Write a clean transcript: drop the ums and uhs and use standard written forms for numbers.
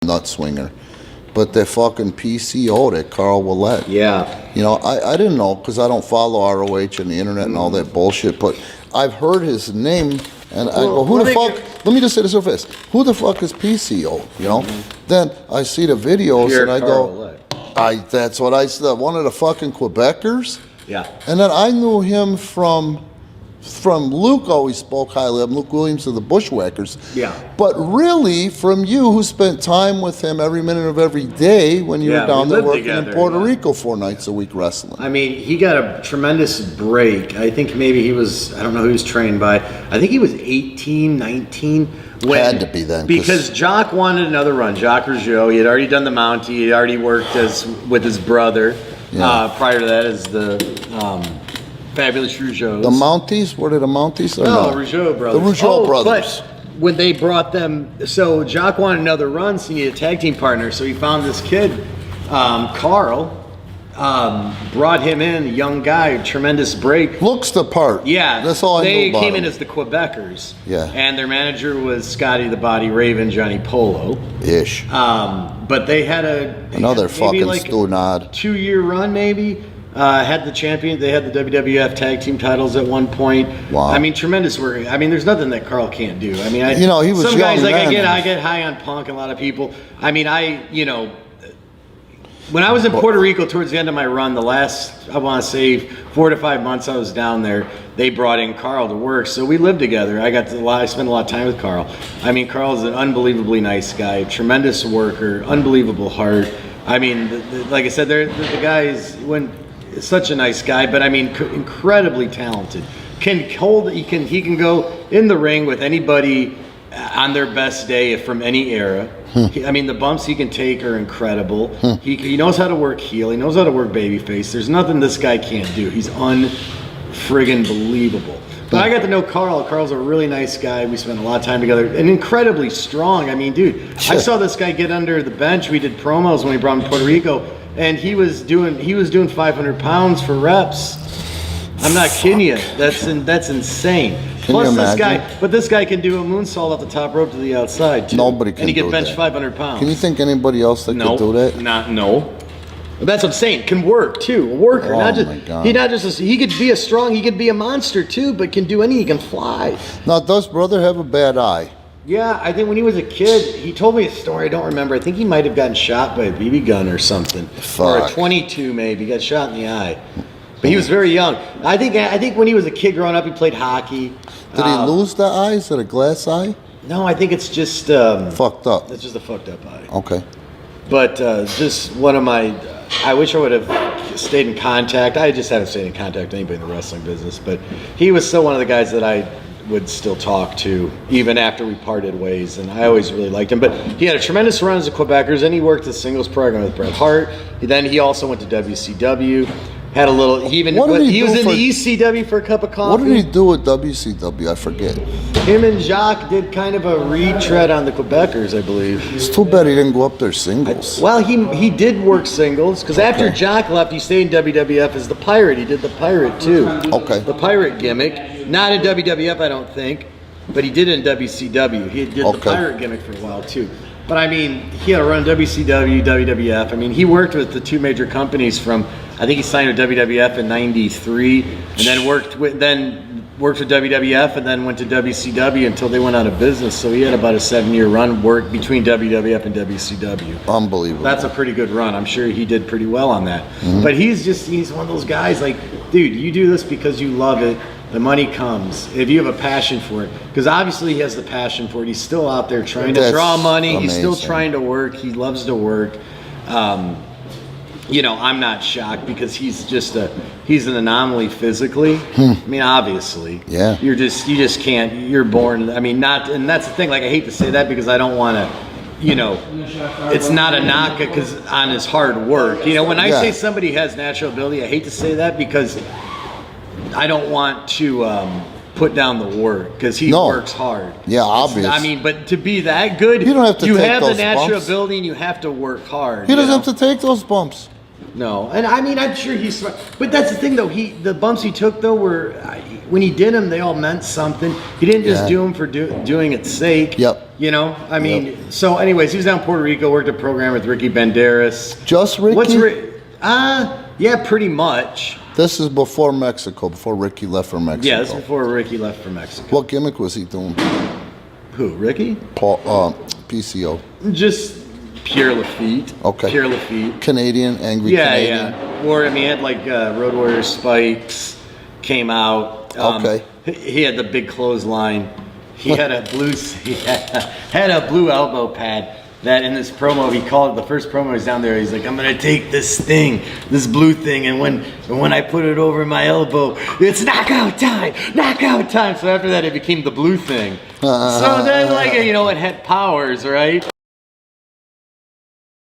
nut swinger. But that fucking PCO, that Carl Willett. Yeah. You know, I didn't know because I don't follow ROH and the internet and all that bullshit, but I've heard his name and I go, who the fuck? Let me just say this real fast. Who the fuck is PCO? You know? Then I see the videos and I go, that's what I said. One of the fucking Quebecers? Yeah. And then I knew him from Luke, always spoke highly of him, Luke Williams of the Bushwhackers. Yeah. But really, from you, who spent time with him every minute of every day when you were down there working in Puerto Rico 4 nights a week wrestling. I mean, he got a tremendous break. I think maybe he was, I don't know who he was trained by. I think he was 18, 19. Had to be then. Because Jock wanted another run. Jock Rougeau, he had already done the Mountie. He had already worked with his brother. Yeah. Prior to that as the Fabulous Rougeaus. The Mounties? Were they the Mounties? No, Rougeau brothers. The Rougeau brothers. But when they brought them, so Jock wanted another run, so he needed a tag team partner. So he found this kid, Carl, brought him in, a young guy, tremendous break. Looks the part. Yeah. That's all I know about They came in him. as the Quebecers. Yeah. And their manager was Scotty the Body Raven, Johnny Polo. Ish. But they had another fucking like Stunad. 2-year run maybe. Had the champion. They had the WWF tag team titles at one point. Wow. I mean, tremendous work. I mean, there's nothing that Carl can't do. I mean, he was some young guys like then. I get high on Punk and a lot of people. I mean, when I was in Puerto Rico towards the end of my run, the last, I want to say 4 to 5 months I was down there, they brought in Carl to work. So we lived together. I spent a lot of time with Carl. I mean, Carl's an unbelievably nice guy, tremendous worker, unbelievable heart. I mean, like I said, the guy is such a nice guy, but I mean, incredibly talented. He can go in the ring with anybody on their best day from any era. I mean, the bumps he can take are incredible. He knows how to work heel. He knows how to work babyface. There's nothing this guy can't do. He's unfriggin' believable. But I got to know Carl. Carl's a really nice guy. We spent a lot of time together and incredibly strong. I mean, dude, I saw this guy get under the bench. We did promos when we brought him to Puerto Rico, and he was doing 500 pounds for reps. I'm not kidding you. That's insane. Plus this guy can do a moonsault off the top rope to the outside too. Nobody can do that. And he can bench 500 pounds. Can you think anybody else that could do that? No. That's what I'm saying. Can work too. A worker, my God. He could be he could be a monster too, but can do anything. He can fly. Now, does brother have a bad eye? Yeah, I think when he was a kid, he told me a story. I don't remember. I think he might have gotten shot by a BB gun or something, or a 22 maybe. He got shot in the eye. But he was very young. I think when he was a kid growing up, he played hockey. Did he lose the eye? Is it a glass eye? No, I think it's just fucked up. It's just a fucked up eye. Okay. But just one of my. I wish I would have stayed in contact. I just haven't stayed in contact with anybody in the wrestling business. But he was still one of the guys that I would still talk to even after we parted ways, and I always really liked him. But he had a tremendous run as a Quebecers, and he worked the singles program with Bret Hart. Then he also went to WCW. Had a little. He was in the ECW for a cup of coffee. What did he do with WCW? I forget. Him and Jacques did kind of a retread on the Quebecers, I believe. It's too bad he didn't go up there singles. Well, he did work singles because after Jacques left, he stayed in WWF as the Pirate. He did the Pirate too. Okay. The Pirate gimmick, not in WWF, I don't think, but he did it in WCW. He did the Pirate gimmick for a while too. But I mean, he had to run WCW, WWF. I mean, he worked with the two major companies from. I think he signed with WWF in '93, and then worked with WWF, and then went to WCW until they went out of business. So he had about a 7-year run work between WWF and WCW. Unbelievable. That's a pretty good run. I'm sure he did pretty well on that. Mm-hmm. But he's one of those guys like, dude, you do this because you love it. The money comes if you have a passion for it. Because obviously he has the passion for it. He's still out there trying to draw money. Amazing. He's still trying to work. He loves to work. I'm not shocked because he's an anomaly phically. I mean, obviously. Yeah. You just can't. You're born. I mean, and that's the thing. Like, I hate to say that because I don't want to. It's not a knock because on his hard work. When I say somebody has natural ability, I hate to say that because I don't want to put down the work because he works hard. Yeah, obviously. I mean, but to be that good, you don't have to. You have the natural ability, and you have to work hard. He doesn't have to take those bumps. No, and I mean, I'm sure he's smart. But that's the thing, though. The bumps he took, though, were when he did them, they all meant something. He didn't just do them for doing its sake. Yep. You know, I mean, so anyways, he was down in Puerto Rico, worked a program with Ricky Banderas. Just Ricky? Yeah, pretty much. This is before Mexico, before Ricky left for Mexico. Yeah, this is before Ricky left for Mexico. What gimmick was he doing? Who, Ricky? PCO. Just pure Lafitte. Okay. Pure Lafitte. Canadian, angry Canadian. Yeah. Or, I mean, he had like Road Warrior spikes came out. Okay. He had the big clothesline. He had a blue elbow pad that in this promo, he called it, the first promo he was down there, he's like, I'm going to take this thing, this blue thing, and when I put it over my elbow, it's knockout time. So after that, it became the blue thing. So then, like, you know, it had powers, right?